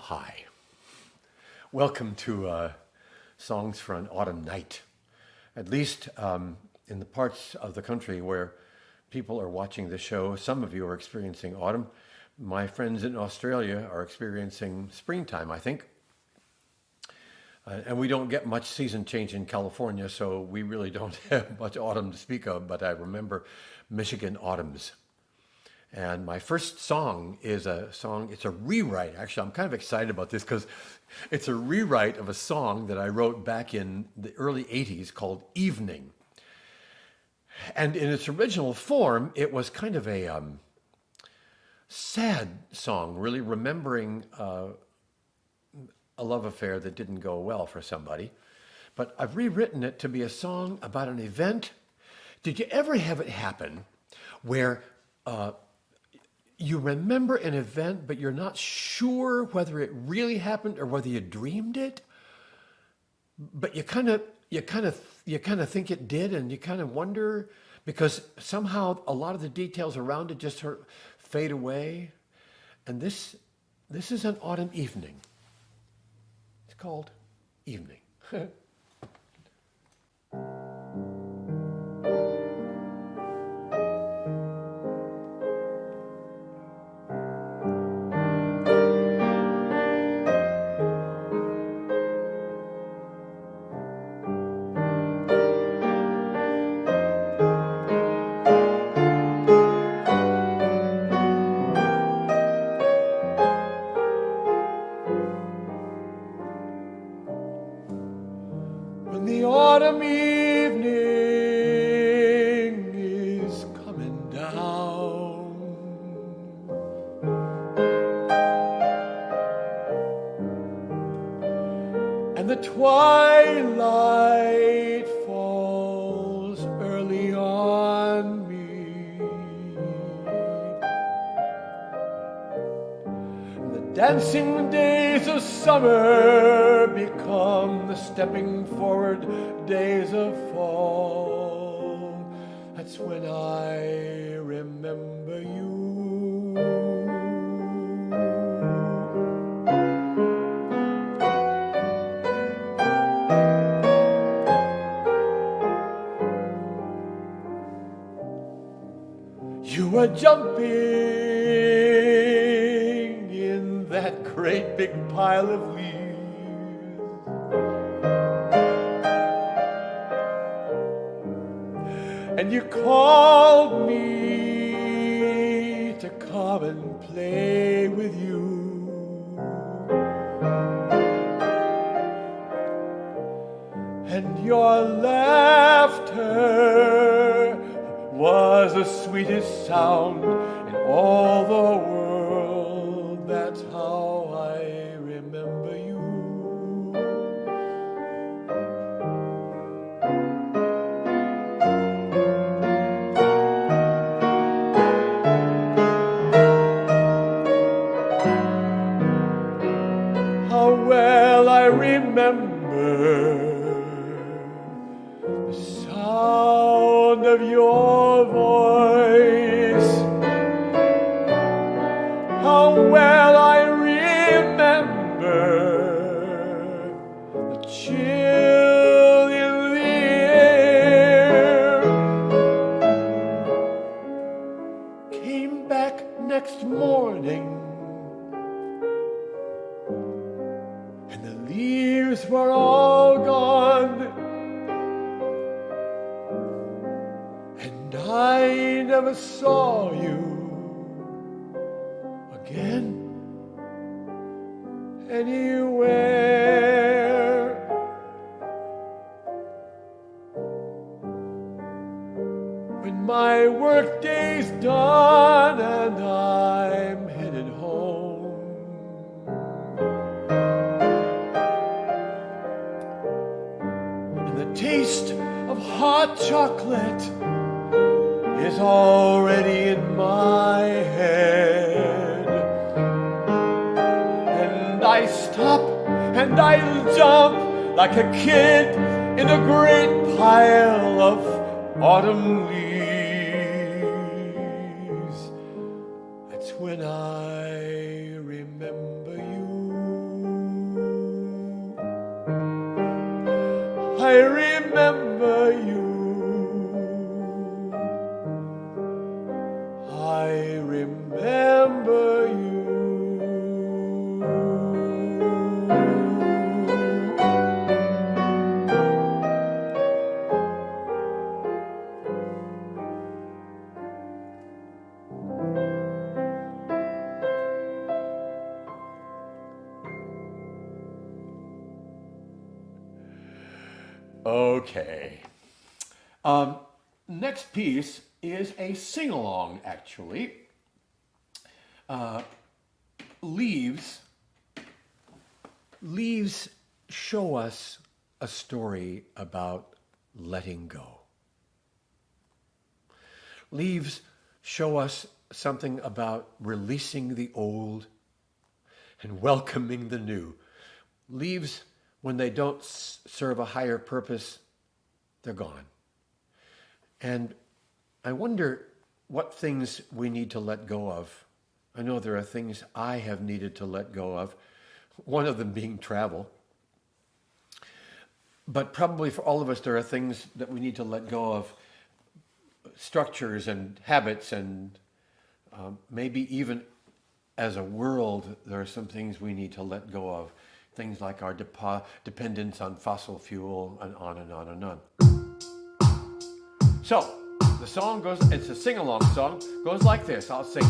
hi. Welcome to Songs for an Autumn Night. At least in the parts of the country where people are watching the show, some of you are experiencing autumn. My friends in Australia are experiencing springtime, I think. And we don't get much season change in California, so we really don't have much autumn to speak of, but I remember Michigan autumns. And my first song is it's a rewrite. Actually, I'm kind of excited about this because it's a rewrite of a song that I wrote back in the early 80s called Evening. And in its original form, it was kind of a sad song, really remembering a love affair that didn't go well for somebody. But I've rewritten it to be a song about an event. Did you ever have it happen where you remember an event, but you're not sure whether it really happened or whether you dreamed it, but you kind of think it did, and you kind of wonder because somehow a lot of the details around it just sort of fade away. And this is an autumn evening. It's called Evening. When the autumn evening is coming down, and the twilight falls early on me, and the dancing days of summer become the stepping forward days of fall. That's when I remember you. You were jumping in that great big pile of leaves, and you called me to come and play with you. And your laughter was the sweetest sound in all the world. That's how I remember you. How well I remember the sound of your voice. How well I remember the chill in the air. Came back next morning, and the leaves were all gone, and I never saw you again anywhere. When my workday's done and I'm headed home, and the taste of hot chocolate is already in my head, and I stop and I jump like a kid in a great pile of autumn leaves. That's when I remember you. Okay. Next piece is a sing-along, actually. Leaves show us a story about letting go. Leaves show us something about releasing the old and welcoming the new. Leaves, when they don't serve a higher purpose, they're gone. And I wonder what things we need to let go of. I know there are things I have needed to let go of, one of them being travel. But probably for all of us, there are things that we need to let go of, structures and habits, and maybe even as a world, there are some things we need to let go of. Things like our dependence on fossil fuel, and on and on and on. So, the song goes, it's a sing-along song, goes like this. I'll sing.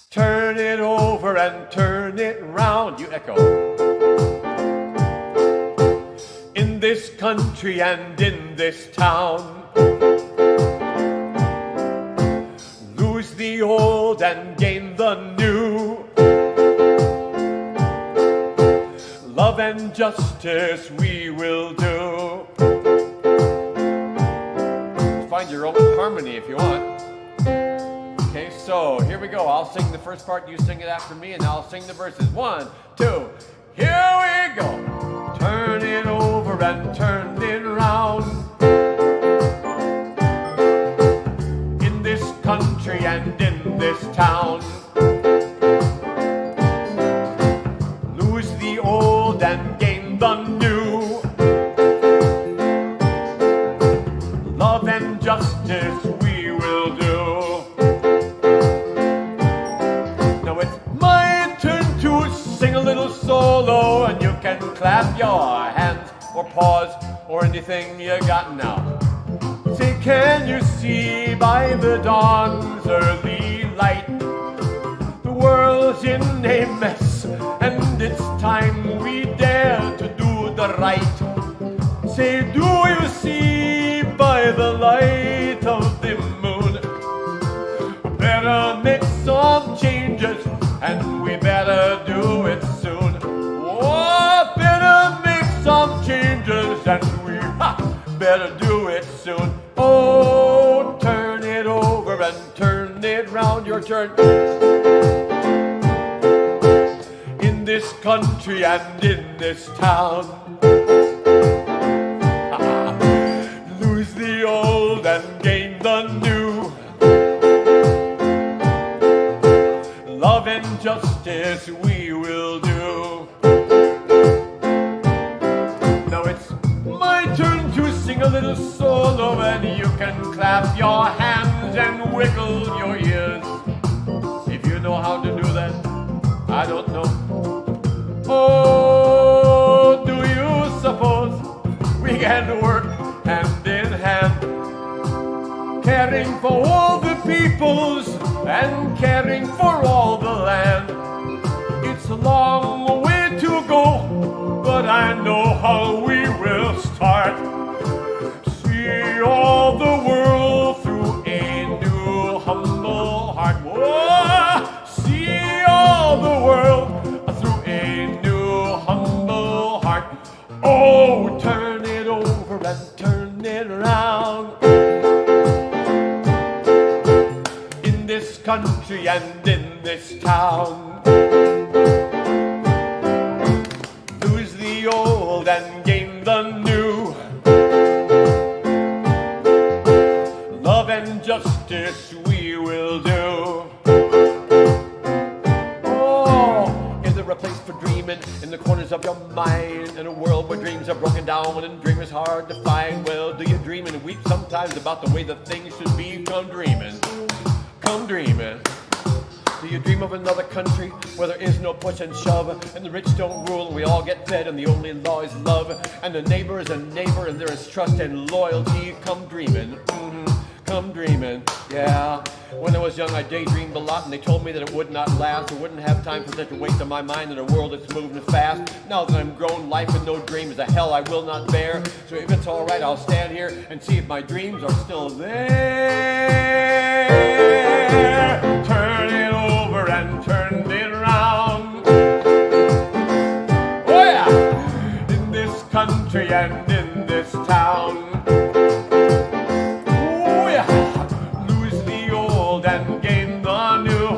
Turn it over and turn it round. You echo. In this country and in this town, lose the old and gain the new. Love and justice we will do. Find your own harmony if you want. Okay, so here we go. I'll sing the first part, you sing it after me, and I'll sing the verses. 1, 2, here we go. Turn it over and turn it round. In this country and in this town, lose the old and gain the new. Love and justice we will do. Now it's my turn to sing a little solo, and you can clap your hands or pause or anything you got now. Say, can you see by the dawn's early light, the world's in a mess, and it's time we dare to do the right. Say, do you see by the light of the moon, better make some changes, and we better do it soon. Oh, better make some changes, and we better do it soon. Oh, turn it over and turn it round. Your turn. In this country and in this town, lose the old and gain the new. Love and justice we will do. Now it's my turn to sing a little solo, and you can clap your hands and wiggle your ears. If you know how to do that, I don't know. Oh, do you suppose we can work hand in hand, caring for all the peoples and caring for all the land? It's a long way to go, but I know how we will start. See all the world through a new humble heart. Whoa! See all the world through a new humble heart. Oh, turn it over and turn it around. In this country and in this town, lose the old and gain the new. Love and justice we will do. Oh, is there a place for dreaming in the corners of your mind, in a world where dreams are broken down and dream is hard to find? Well, do you dream and weep sometimes about the way that things should be? Come dreaming, come dreaming. Do you dream of another country where there is no push and shove, and the rich don't rule and we all get fed, and the only law is love, and the neighbor is a neighbor and there is trust and loyalty? Come dreaming, come dreaming. Yeah. When I was young, I daydreamed a lot, and they told me that it would not last. I wouldn't have time for such a waste of my mind in a world that's moving fast. Now that I'm grown, life with no dream is a hell I will not bear. So if it's all right, I'll stand here and see if my dreams are still there. Turn it over and turn it around. Oh yeah! In this country and in this town. And gain the new.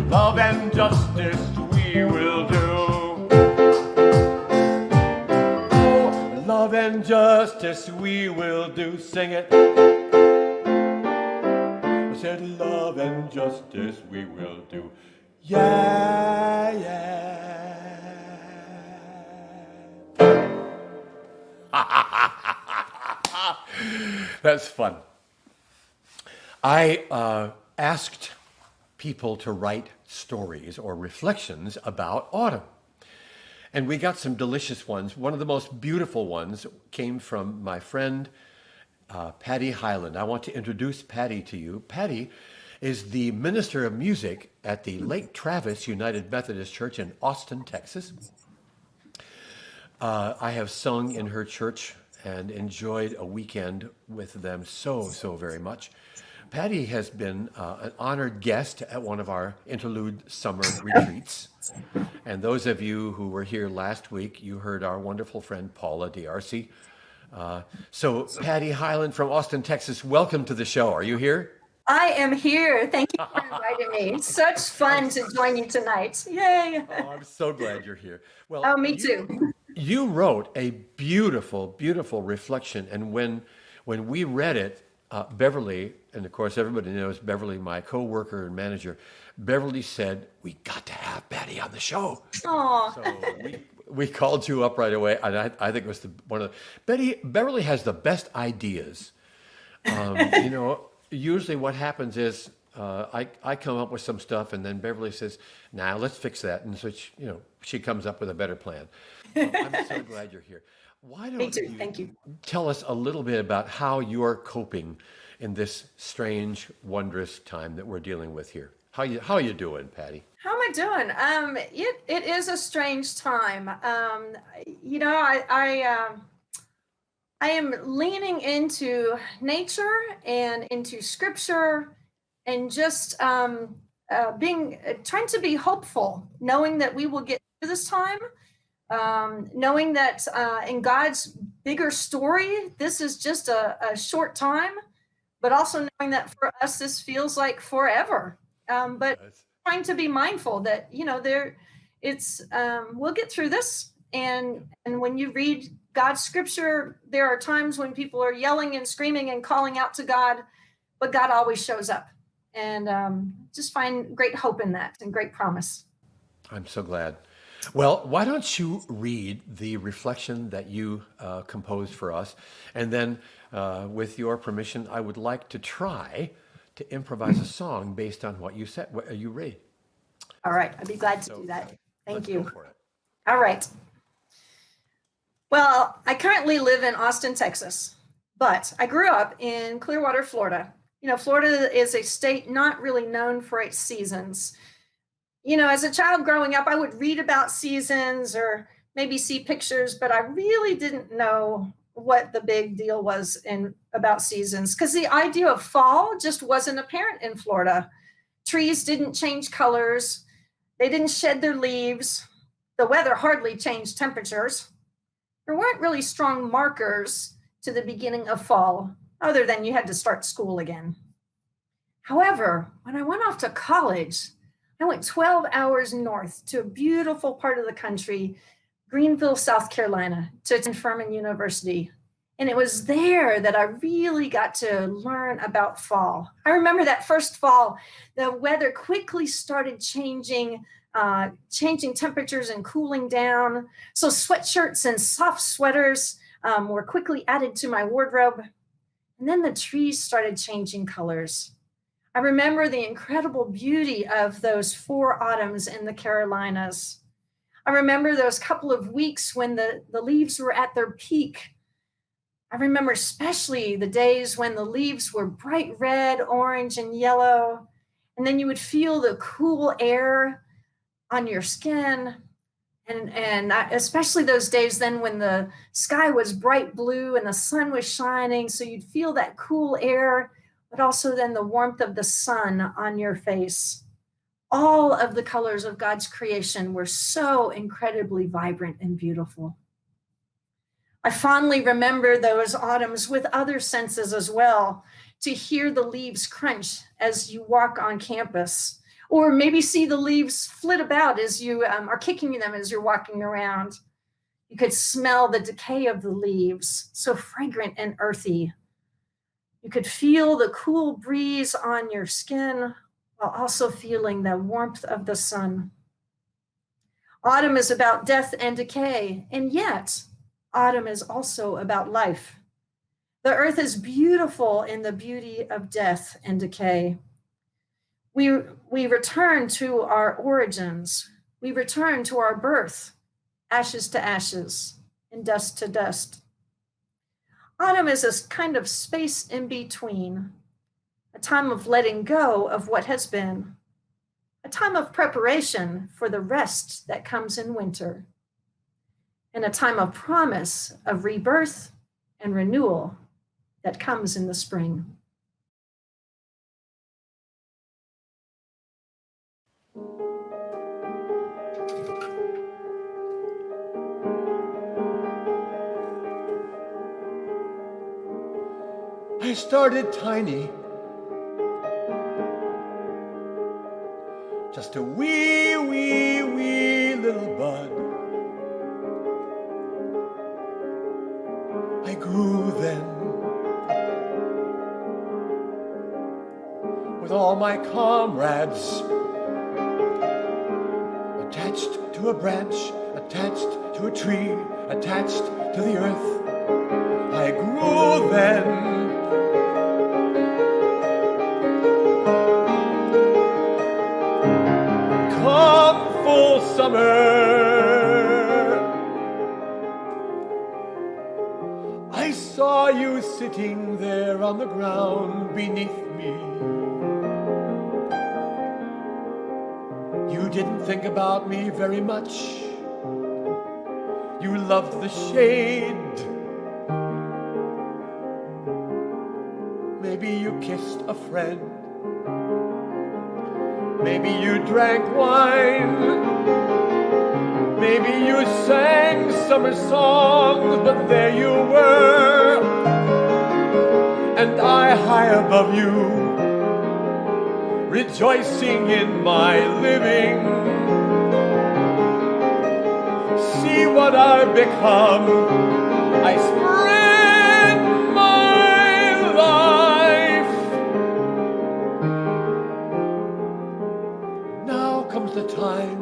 Love and justice we will do. Oh, love and justice we will do. Sing it. I said love and justice we will do. Yeah, yeah. That's fun. I asked people to write stories or reflections about autumn. And we got some delicious ones. One of the most beautiful ones came from my friend, Patty Highland. I want to introduce Patty to you. Patty is the minister of music at the Lake Travis United Methodist Church in Austin, Texas. I have sung in her church and enjoyed a weekend with them so very much. Patty has been an honored guest at one of our interlude summer retreats. And those of you who were here last week, you heard our wonderful friend Paula D'Arcy. So Patty Highland from Austin, Texas, welcome to the show. Are you here? I am here. Thank you for inviting me. It's such fun to join you tonight. Yay. Oh, I'm so glad you're here. Well, oh, me too. You wrote a beautiful, beautiful reflection, and when we read it, Beverly, and of course everybody knows Beverly, my co-worker and manager, Beverly said, "We got to have Patty on the show." Aww. So we called you up right away, and I think it was Beverly has the best ideas. Usually what happens is I come up with some stuff, and then Beverly says, "Nah, let's fix that," and so she comes up with a better plan. I'm so glad you're here. Why don't you Thank you. tell us a little bit about how you're coping in this strange, wondrous time that we're dealing with here? How are you doing, Patty? How am I doing? It is a strange time. I am leaning into nature and into scripture and just trying to be hopeful, knowing that we will get through this time. Knowing that in God's bigger story, this is just a short time, but also knowing that for us, this feels like forever. But trying to be mindful that, we'll get through this. And when you read God's scripture, there are times when people are yelling and screaming and calling out to God, but God always shows up. And just find great hope in that and great promise. I'm so glad. Well, why don't you read the reflection that you composed for us? And then, with your permission, I would like to try to improvise a song based on what you said, what you read. All right. I'd be glad to do that. Thank you. Go for it. All right. Well, I currently live in Austin, Texas, but I grew up in Clearwater, Florida. Florida is a state not really known for its seasons. As a child growing up, I would read about seasons or maybe see pictures, but I really didn't know what the big deal was about seasons because the idea of fall just wasn't apparent in Florida. Trees didn't change colors. They didn't shed their leaves. The weather hardly changed temperatures. There weren't really strong markers to the beginning of fall, other than you had to start school again. However, when I went off to college, I went 12 hours north to a beautiful part of the country, Greenville, South Carolina, to attend Furman University. And it was there that I really got to learn about fall. I remember that first fall, the weather quickly started changing temperatures and cooling down. So sweatshirts and soft sweaters were quickly added to my wardrobe. And then the trees started changing colors. I remember the incredible beauty of those 4 autumns in the Carolinas. I remember those couple of weeks when the leaves were at their peak. I remember especially the days when the leaves were bright red, orange, and yellow, and then you would feel the cool air on your skin. Especially those days then when the sky was bright blue and the sun was shining, so you'd feel that cool air, but also then the warmth of the sun on your face. All of the colors of God's creation were so incredibly vibrant and beautiful. I fondly remember those autumns with other senses as well, to hear the leaves crunch as you walk on campus, or maybe see the leaves flit about as you are kicking them as you're walking around. You could smell the decay of the leaves, so fragrant and earthy. You could feel the cool breeze on your skin while also feeling the warmth of the sun. Autumn is about death and decay, and yet autumn is also about life. The earth is beautiful in the beauty of death and decay. We return to our origins. We return to our birth, ashes to ashes, and dust to dust. Autumn is a kind of space in between, a time of letting go of what has been, a time of preparation for the rest that comes in winter, and a time of promise of rebirth and renewal that comes in the spring. I started tiny, just a wee, wee, wee little bud. I grew then, with all my comrades, attached to a branch, attached to a tree, attached to the earth. I grew then. Come full summer, I saw you sitting there on the ground beneath me. You didn't think about me very much. You loved the shade. Maybe you kissed a friend. Maybe you drank wine. Maybe you sang summer songs, but there you were, and I high above you, rejoicing in my living. See what I've become. I spread my life. Now comes the time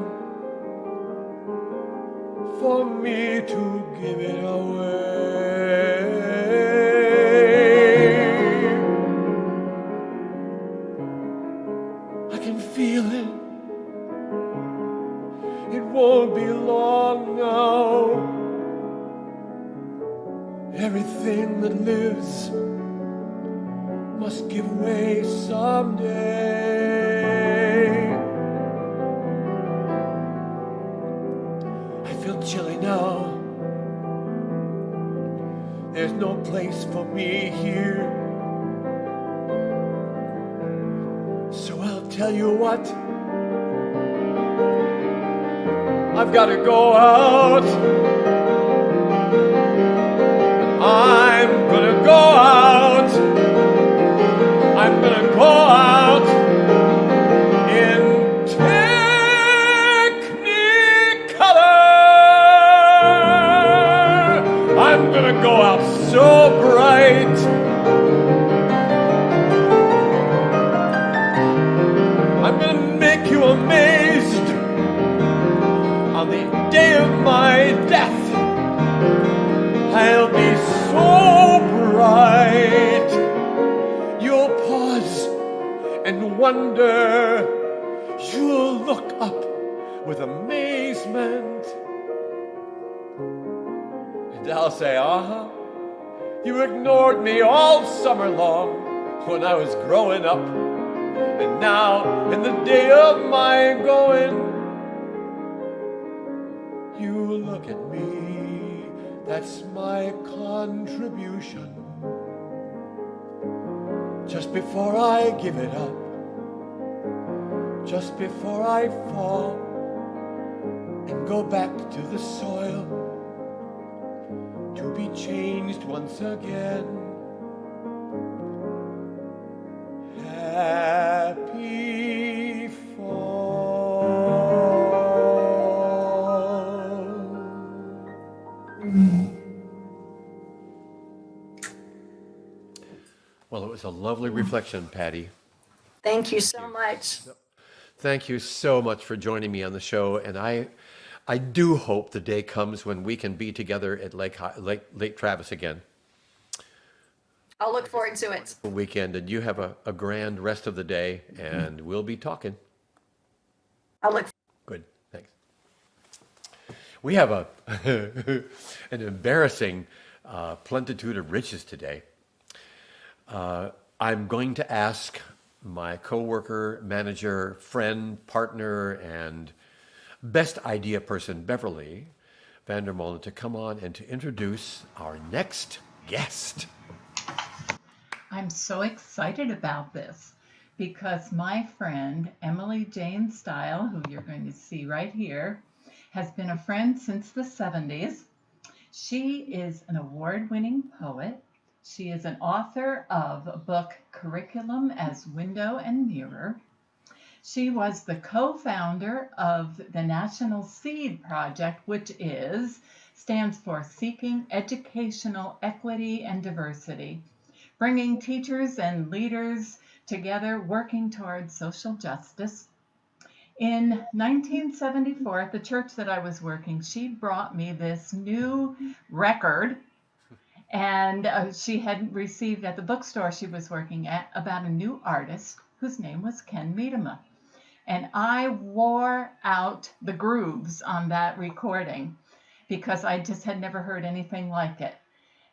for me to give it away. I can feel it. It won't be long now. Everything that lives must give way someday. I feel chilly now. There's no place for me here. So I'll tell you what, I've got to go out. I'm gonna go out. I'm gonna go out in Technicolor. I'm gonna go out so bright. I'm gonna make you amazed. On the day of my death, I'll be so bright. You'll pause and wonder. You'll look up with amazement. And I'll say, You ignored me all summer long when I was growing up. And now, in the day of my going, you look at me. That's my contribution. Just before I give it up, just before I fall and go back to the soil to be changed once again. Happy fall. Well, it was a lovely reflection, Patty. Thank you so much. Thank you so much for joining me on the show, and I do hope the day comes when we can be together at Lake Travis again. I'll look forward to it. Weekend, and you have a grand rest of the day, and we'll be talking. I'll look. Good, thanks. We have an embarrassing plentitude of riches today. I'm going to ask my coworker, manager, friend, partner, and best idea person, Beverly Vandermolen, to come on and to introduce our next guest. I'm so excited about this because my friend Emily Jane Style, who you're going to see right here, has been a friend since the 70s. She is an award-winning poet. She is an author of a book, Curriculum as Window and Mirror. She was the co-founder of the National Seed Project, which stands for Seeking Educational Equity and Diversity, bringing teachers and leaders together working towards social justice. In 1974, at the church that I was working, she brought me this new record, and she had received at the bookstore she was working at about a new artist whose name was Ken Medema. And I wore out the grooves on that recording because I just had never heard anything like it.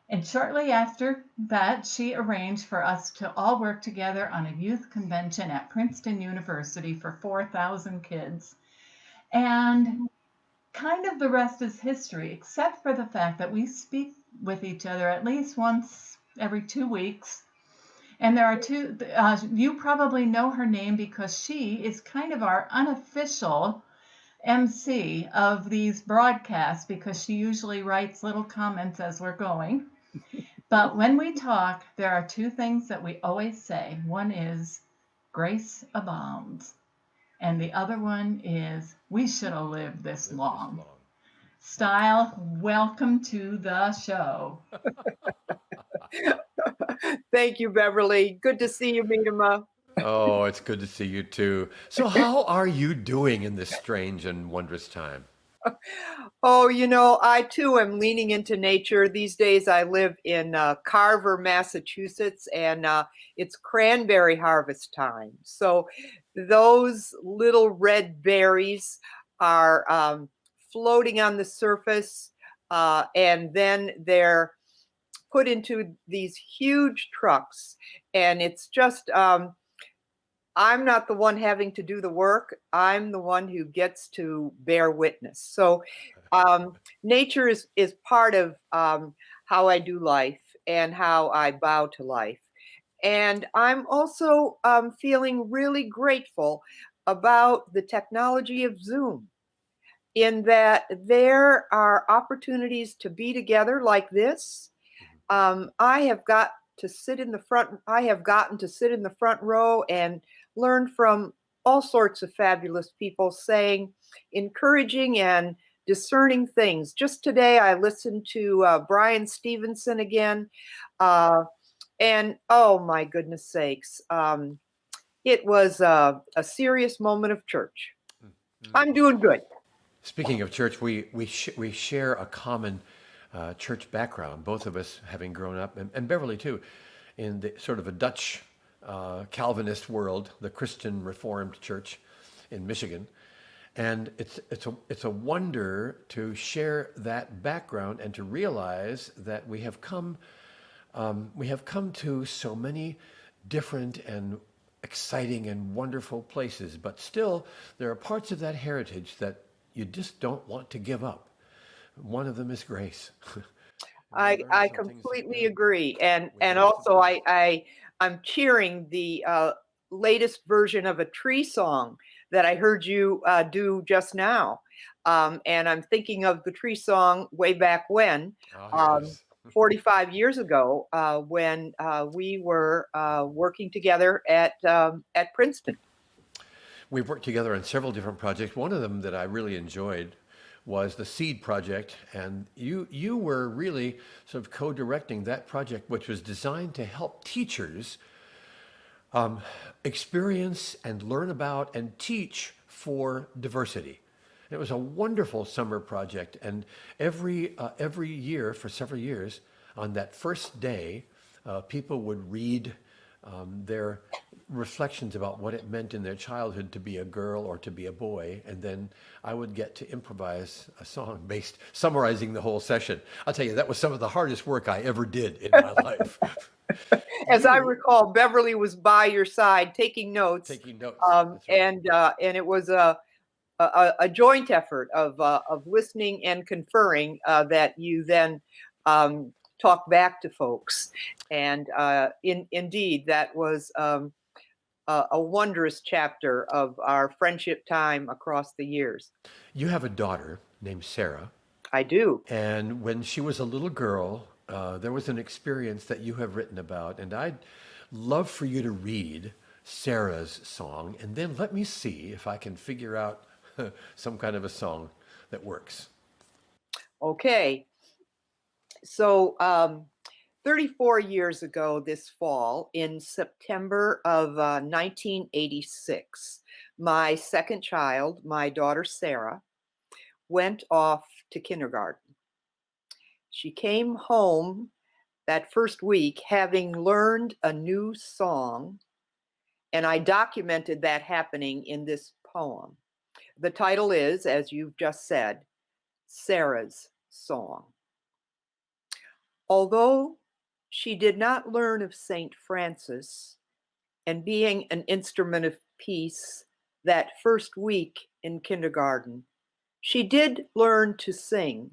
And shortly after that, she arranged for us to all work together on a youth convention at Princeton University for 4,000 kids. And kind of the rest is history, except for the fact that we speak with each other at least once every 2 weeks. And there are two, you probably know her name because she is kind of our unofficial MC of these broadcasts because she usually writes little comments as we're going. But when we talk, there are two things that we always say. One is grace abounds. And the other one is we should have lived this long. Style, welcome to the show. Thank you, Beverly. Good to see you, Medema. Oh, it's good to see you too. So how are you doing in this strange and wondrous time? Oh, I too am leaning into nature. These days I live in Carver, Massachusetts, and it's cranberry harvest time. So those little red berries are floating on the surface, and then they're put into these huge trucks. And it's just, I'm not the one having to do the work. I'm the one who gets to bear witness. So nature is part of how I do life and how I bow to life. And I'm also feeling really grateful about the technology of Zoom, in that there are opportunities to be together like this. I have gotten to sit in the front row and learn from all sorts of fabulous people saying encouraging and discerning things. Just today, I listened to Brian Stevenson again, and oh my goodness sakes, it was a serious moment of church. I'm doing good. Speaking of church, we share a common church background, both of us having grown up, and Beverly too, in the sort of a Dutch Calvinist world, the Christian Reformed Church in Michigan. And it's a wonder to share that background and to realize that we have come we have come to so many different and exciting and wonderful places, but still there are parts of that heritage that you just don't want to give up. One of them is grace. We learn I some things, completely yeah, agree, and we learn some also things. I'm cheering the latest version of a tree song that I heard you do just now, and I'm thinking of the tree song way back when, Ah, um, yes. 45 years ago, when we were working together at Princeton. We've worked together on several different projects. One of them that I really enjoyed was the Seed Project, and you were really sort of co-directing that project, which was designed to help teachers experience and learn about and teach for diversity. It was a wonderful summer project, and every year for several years, on that first day, people would read their reflections about what it meant in their childhood to be a girl or to be a boy, and then I would get to improvise a song based summarizing the whole session. I'll tell you, that was some of the hardest work I ever did in my life. As I You recall, Beverly was by your side taking notes, taking notes. That's right. and it was a joint effort of listening and conferring that you then talk back to folks. And indeed, that was a wondrous chapter of our friendship time across the years. You have a daughter named Sarah, I do. and when she was a little girl, there was an experience that you have written about, and I'd love for you to read Sarah's song, and then let me see if I can figure out some kind of a song that works. Okay. So 34 years ago this fall, in September of 1986, my second child, my daughter Sarah, went off to kindergarten. She came home that first week having learned a new song, and I documented that happening in this poem. The title is, as you've just said, Sarah's Song. Although she did not learn of St. Francis and being an instrument of peace that first week in kindergarten, she did learn to sing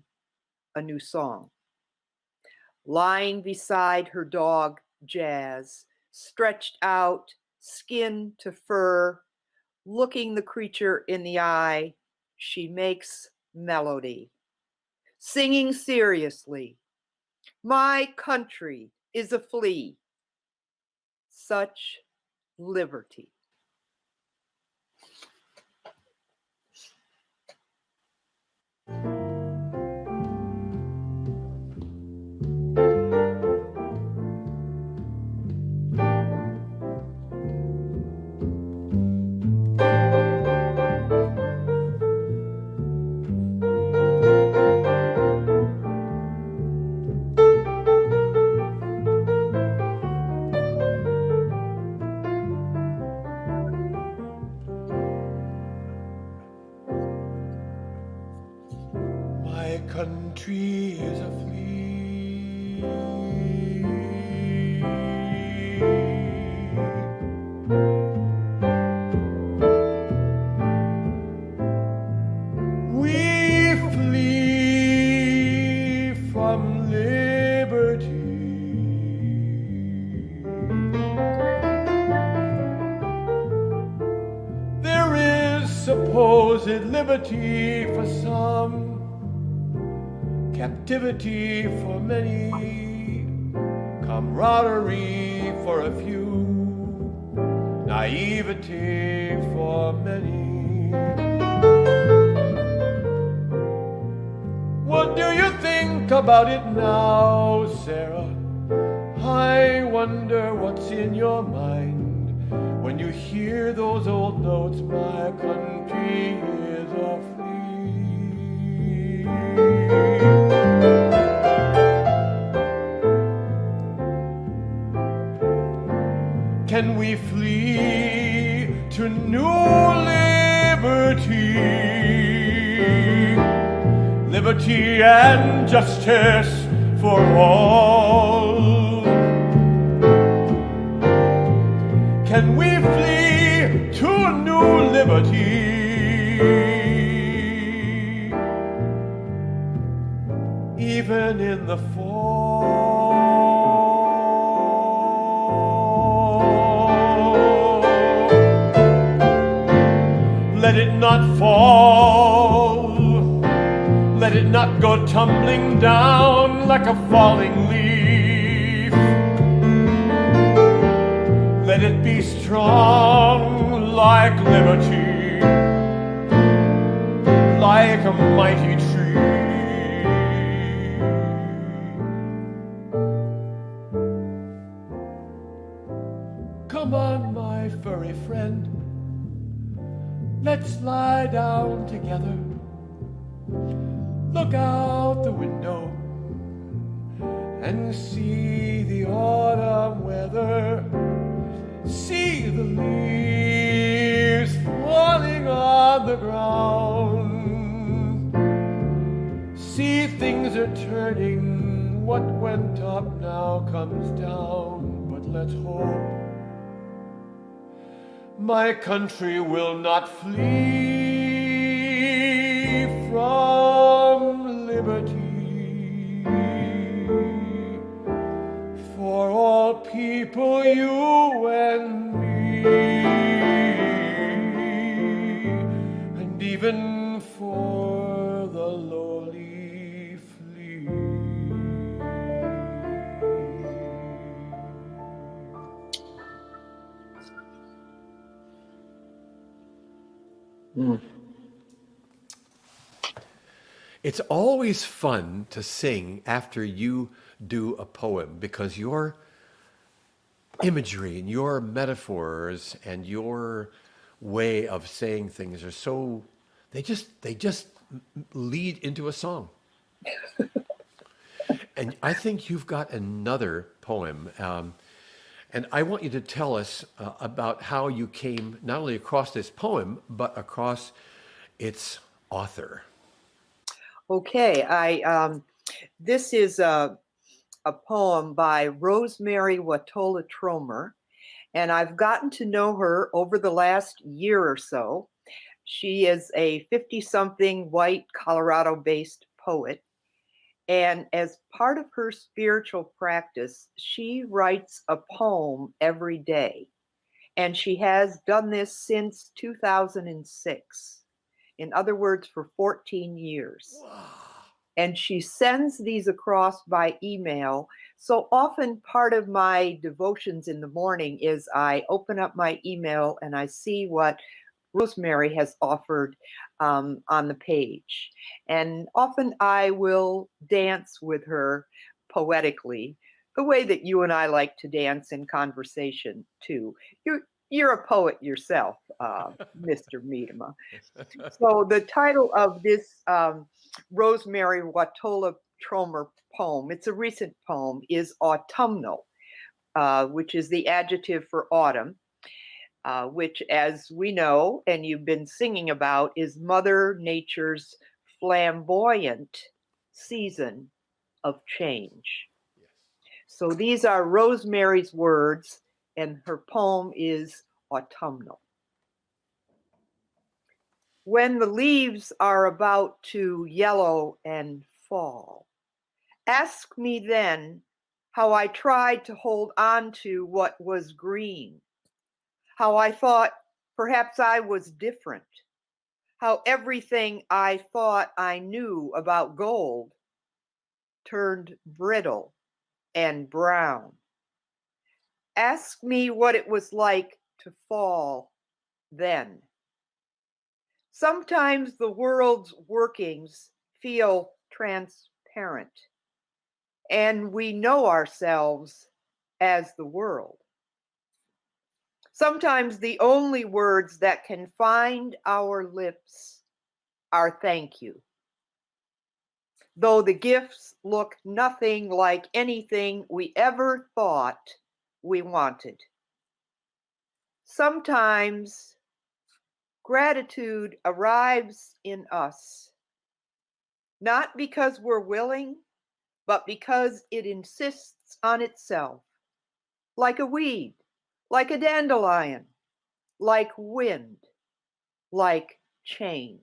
a new song. Lying beside her dog, Jazz, stretched out, skin to fur, looking the creature in the eye, she makes melody, singing seriously, "My country is a flea, such liberty." My country is a flea. We flee from liberty. There is supposed liberty for some, captivity for many, camaraderie for a few, naivety for many. What do you think about it now, Sarah? I wonder what's in your mind when you hear those old notes, my country is a flea. Can we flee to new liberty? Liberty and justice for all. when we flee to a new liberty. Even in the fall, let it not fall, let it not go tumbling down like a falling leaf. Let it be strong like liberty, like a mighty tree. Come on, my furry friend, let's lie down together. Look out the window and see the autumn weather. See the leaves falling on the ground. See things are turning. What went up now comes down. But let's hope my country will not flee from liberty. For all people, you and me, and even for the lowly flea. It's always fun to sing after you do a poem because your imagery and your metaphors and your way of saying things are so, they just lead into a song. And I think you've got another poem. And I want you to tell us about how you came not only across this poem, but across its author. Okay, this is a poem by Rosemary Watola Tromer, and I've gotten to know her over the last year or so. She is a 50-something white Colorado-based poet, and as part of her spiritual practice, she writes a poem every day, and she has done this since 2006. In other words, for 14 years. Wow. And she sends these across by email. So often part of my devotions in the morning is I open up my email and I see what Rosemary has offered on the page. And often I will dance with her poetically, the way that you and I like to dance in conversation too. You're a poet yourself, Mr. Medema. So the title of this Rosemary Watola Tromer poem, it's a recent poem, is Autumnal, which is the adjective for autumn, which, as we know and you've been singing about, is Mother Nature's flamboyant season of change. Yes. So these are Rosemary's words, and her poem is Autumnal. When the leaves are about to yellow and fall, ask me then how I tried to hold on to what was green, how I thought perhaps I was different, how everything I thought I knew about gold turned brittle and brown. Ask me what it was like to fall then. Sometimes the world's workings feel transparent, and we know ourselves as the world. Sometimes the only words that can find our lips are thank you, though the gifts look nothing like anything we ever thought we wanted. Sometimes gratitude arrives in us, not because we're willing, but because it insists on itself, like a weed like a dandelion, like wind, like change.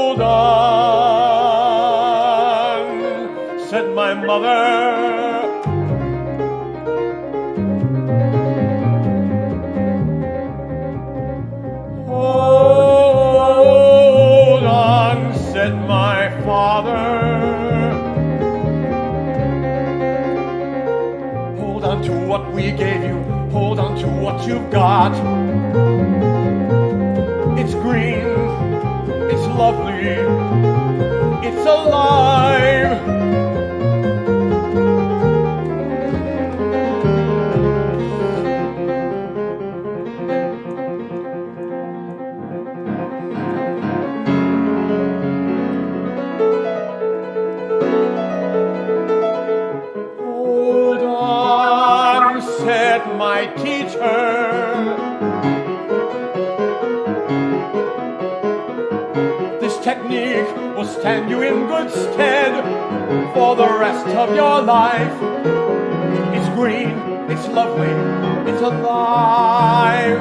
Hold on, said my mother. Hold on, said my father. Hold on to what we gave you. Hold on to what you've got. It's green, it's lovely, it's alive. Hold on, said my teacher. This technique will stand you in good stead for the rest of your life. It's green, it's lovely, it's alive.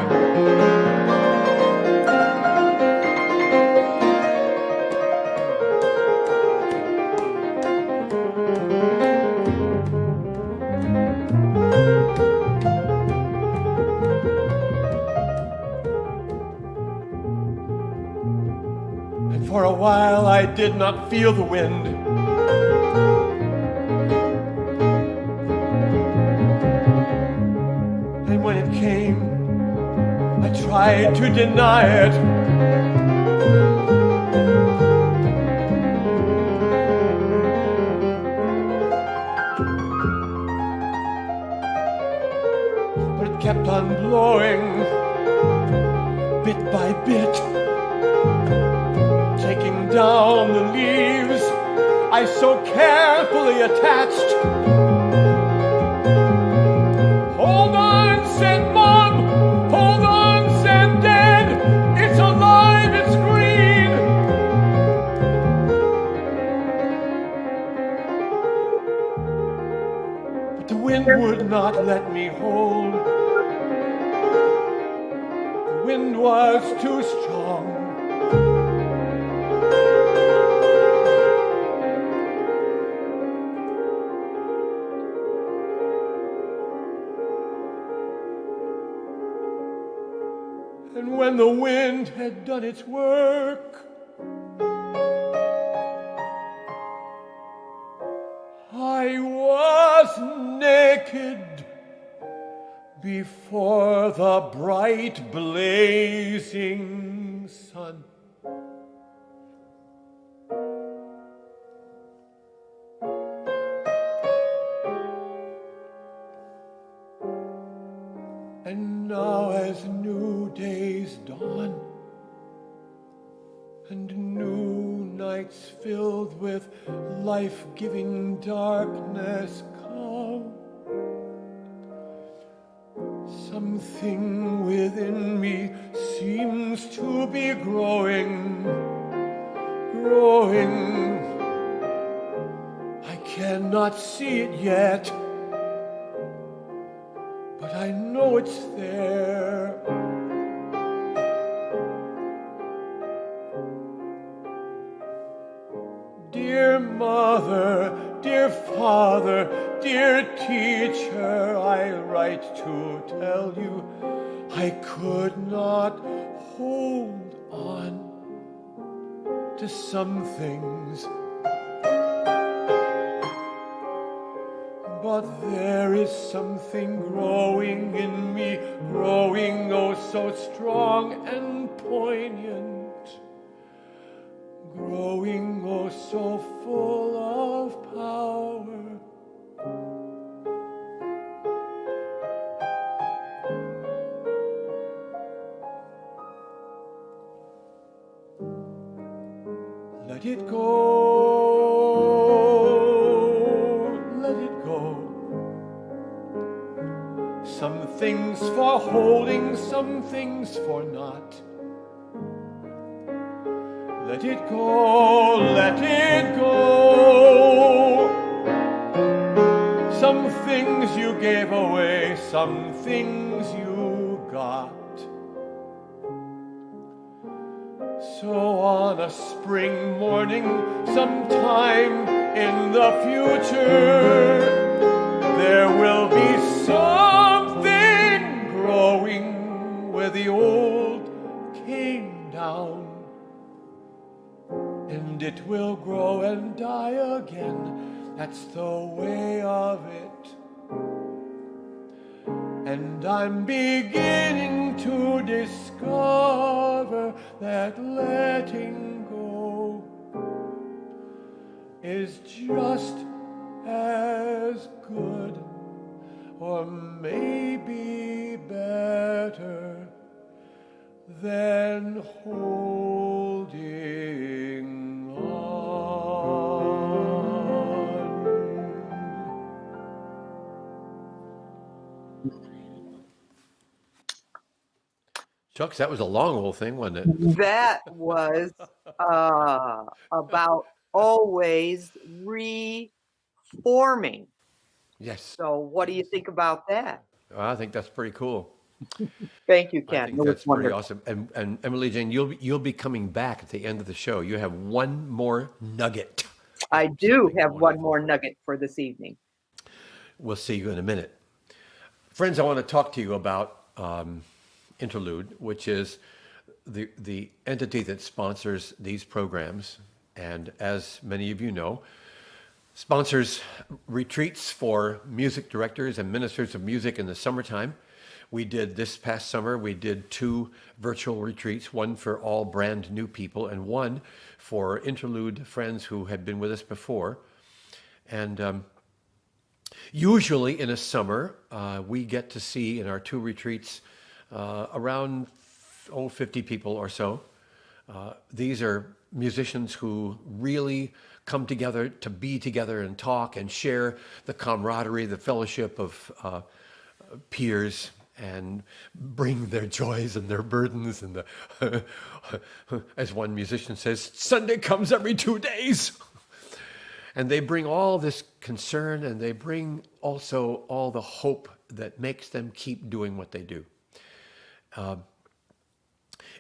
And for a while I did not feel the wind. And when it came, I tried to deny it. But it kept on blowing, bit by bit, taking down the leaves I so carefully attached. Hold on, said Mom. Hold on, said Dad. It's alive, it's green. But the wind would not let me hold. The wind was too strong. And when the wind had done its work, I was naked before the bright blazing sun. And now as new days dawn and new nights filled with life-giving darkness come, something within me seems to be growing. I cannot see it yet, but I know it's there. Dear mother, dear father, dear teacher, I write to tell you I could not hold on to some things, but there is something growing in me, growing oh so strong and poignant, growing oh so full of power. Let it go, let it go. Some things for holding, some things for not. Let it go, let it go. Some things you gave away, some things you got. So on a spring morning, sometime in the future, there will be something growing where the old came down, and it will grow and die again. That's the way of it. And I'm beginning to discover that letting go is just as good, or maybe better, than holding on. Chucks, that was a long old thing, wasn't it? That was about always reforming. Yes. So what do you think about that? Well, I think that's pretty cool. Thank you, I Ken. think That was that's pretty wonderful. awesome. And Emily Jane, you'll be coming back at the end of the show. You have one more nugget. I do Something have one wonderful. more nugget for this evening. We'll see you in a minute. Friends, I want to talk to you about Interlude, which is the entity that sponsors these programs. And as many of you know, sponsors retreats for music directors and ministers of music in the summertime. We did this past summer, we did 2 virtual retreats, one for all brand new people and one for Interlude friends who had been with us before. And usually in a summer, we get to see in our 2 retreats around 50 people or so. These are musicians who really come together to be together and talk and share the camaraderie, the fellowship of peers, and bring their joys and their burdens. And the, as one musician says, Sunday comes every 2 days. And they bring all this concern, and they bring also all the hope that makes them keep doing what they do.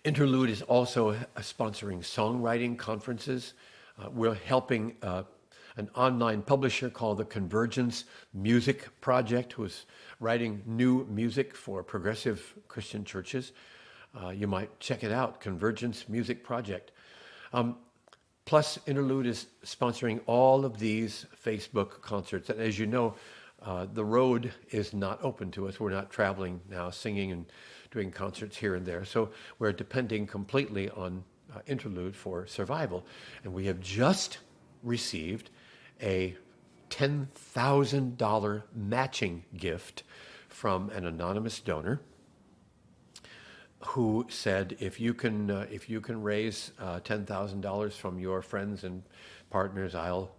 Interlude is also sponsoring songwriting conferences. We're helping an online publisher called the Convergence Music Project, who is writing new music for progressive Christian churches. You might check it out, Convergence Music Project. Plus, Interlude is sponsoring all of these Facebook concerts. And as you know, the road is not open to us. We're not traveling now, singing and doing concerts here and there. So we're depending completely on Interlude for survival. And we have just received a $10,000 matching gift from an anonymous donor who said, if you can raise $10,000 from your friends and partners, I'll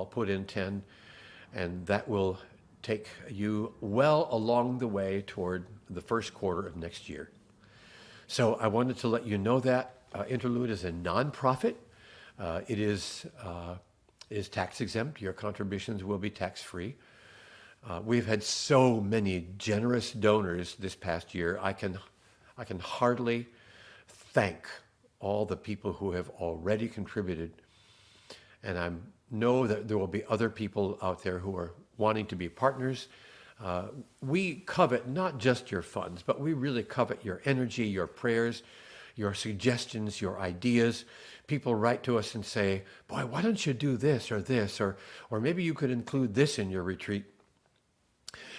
put in 10, and that will take you well along the way toward the first quarter of next year. So I wanted to let you know that Interlude is a nonprofit. It is tax exempt. Your contributions will be tax free. We've had so many generous donors this past year. I can hardly thank all the people who have already contributed. And I know that there will be other people out there who are wanting to be partners. We covet not just your funds, but we really covet your energy, your prayers, your suggestions, your ideas. People write to us and say, boy, why don't you do this, or maybe you could include this in your retreat.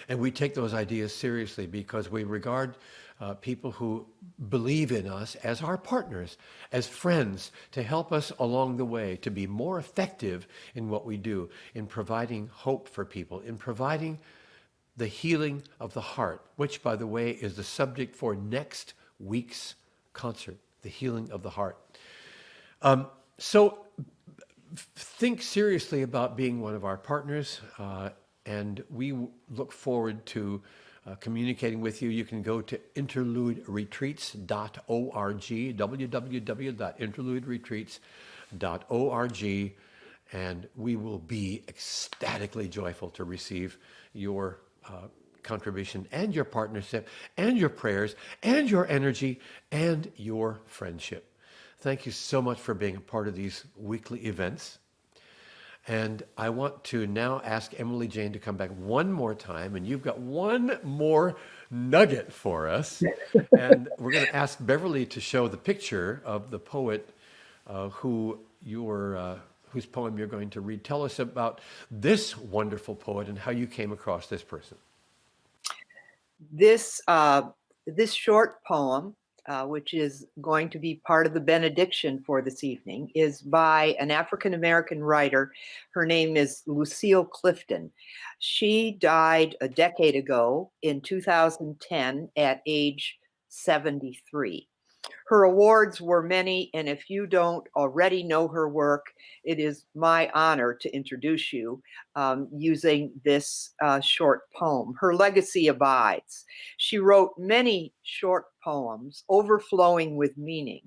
And we take those ideas seriously because we regard people who believe in us as our partners, as friends, to help us along the way, to be more effective in what we do, in providing hope for people, in providing the healing of the heart, which, by the way, is the subject for next week's concert, the healing of the heart. So think seriously about being one of our partners, and we look forward to communicating with you. You can go to interluderetreats.org, www.interluderetreats.org, and we will be ecstatically joyful to receive your contribution and your partnership and your prayers and your energy and your friendship. Thank you so much for being a part of these weekly events. And I want to now ask Emily Jane to come back one more time, and you've got one more nugget for us. And we're going to ask Beverly to show the picture of the poet whose poem you're going to read. Tell us about this wonderful poet and how you came across this person. This short poem, which is going to be part of the benediction for this evening, is by an African-American writer. Her name is Lucille Clifton. She died a decade ago in 2010 at age 73. Her awards were many, and if you don't already know her work, it is my honor to introduce you using this short poem. Her legacy abides. She wrote many short poems overflowing with meaning.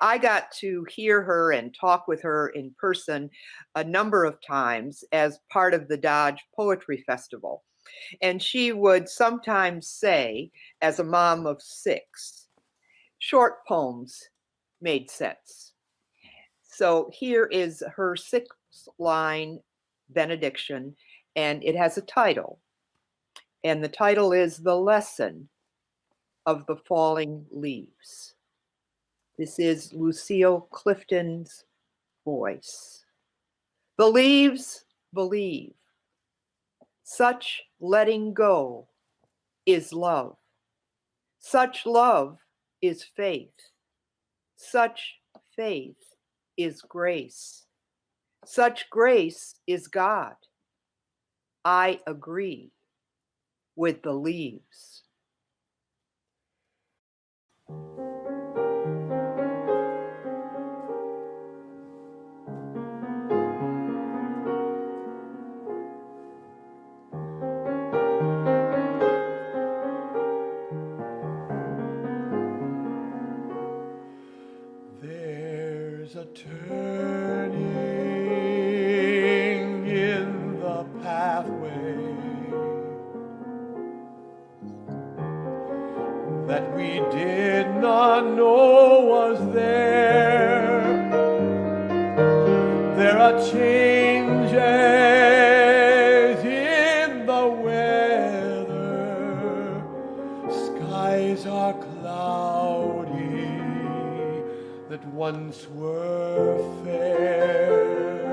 I got to hear her and talk with her in person a number of times as part of the Dodge Poetry Festival. And she would sometimes say, as a mom of 6, short poems made sense. So here is her 6-line benediction, and it has a title. And the title is The Lesson of the Falling Leaves. This is Lucille Clifton's voice. The leaves believe. Such letting go is love. Such love is faith. Such faith is grace. Such grace is God. I agree with the leaves. There's a turning in the pathway that we did not know was there. There are changes in the weather. Skies are cloudy that once were fair,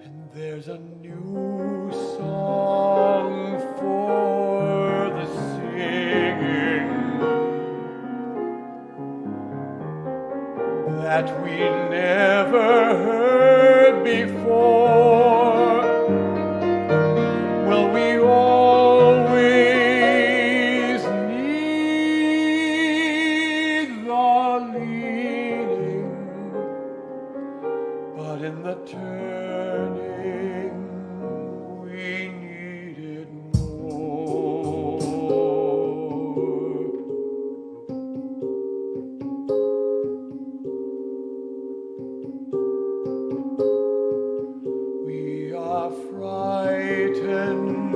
and there's a new song for the singing that we never heard before. Will we always need the leading, but in the turning we needed more. We are frightened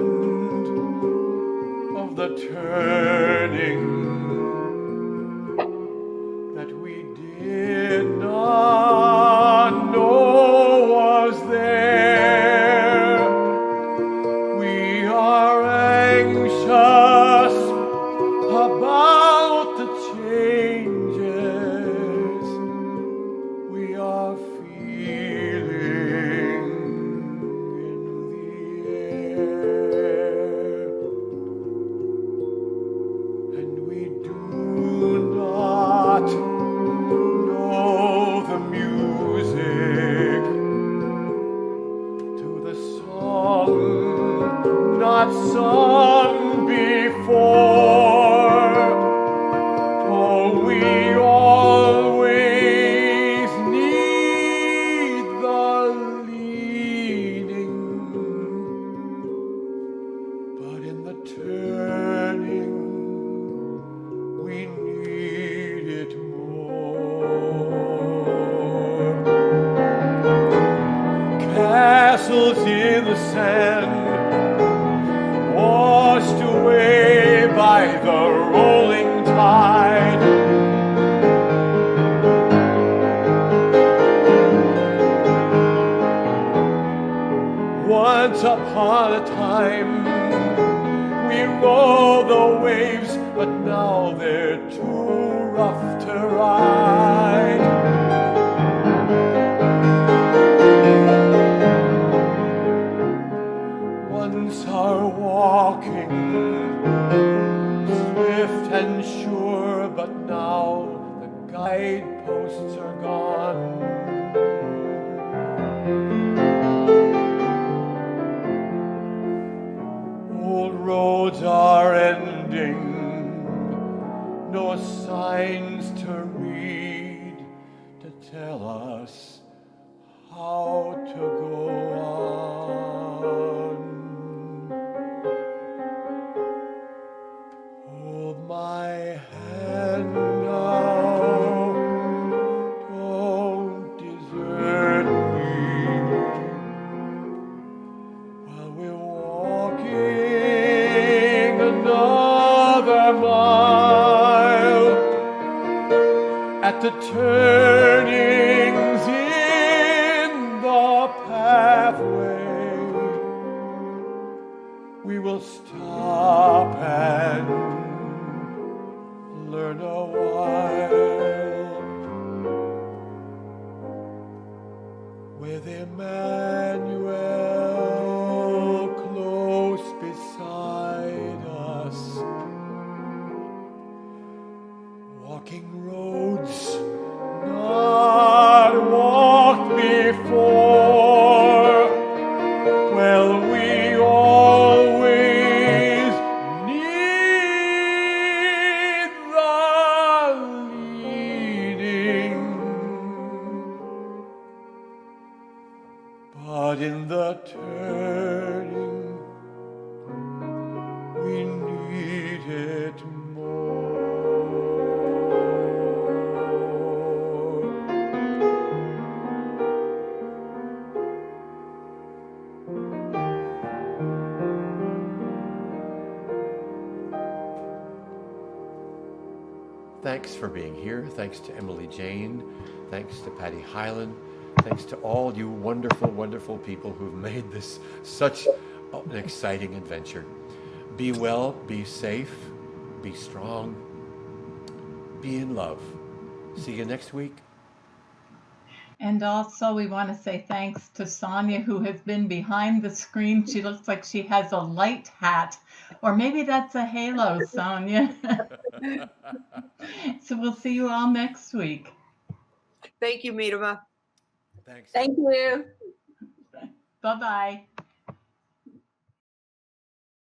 of the turning that we did not know was there. We are anxious about the change we always need the leading, but in the turning we need it more. Castles in the sand, washed away by the rolling tide. Once upon a time, we rode the waves, but now they're too rough to ride. Once our walking, swift and sure, but now the guideposts are gone. Old roads are ending, no signs to read to tell us how to go on. Hold my hand now, don't desert me while we're walking another mile at the turnings in the pathway. We will stop and learn a while with Emmanuel close beside us, walking roads not walked before. Well, we always need the leading, but in the turning we need it more. Thanks for being here. Thanks to Emily Jane. Thanks to Patty Highland. Thanks to all you wonderful, wonderful people who've made this such an exciting adventure. Be well, be safe, be strong, be in love. See you next week. And also we want to say thanks to Sonia, who has been behind the screen. She looks like she has a light hat, or maybe that's a halo, Sonia. So we'll see you all next week. Thank you, Medema. Thanks. Thank you. Bye-bye.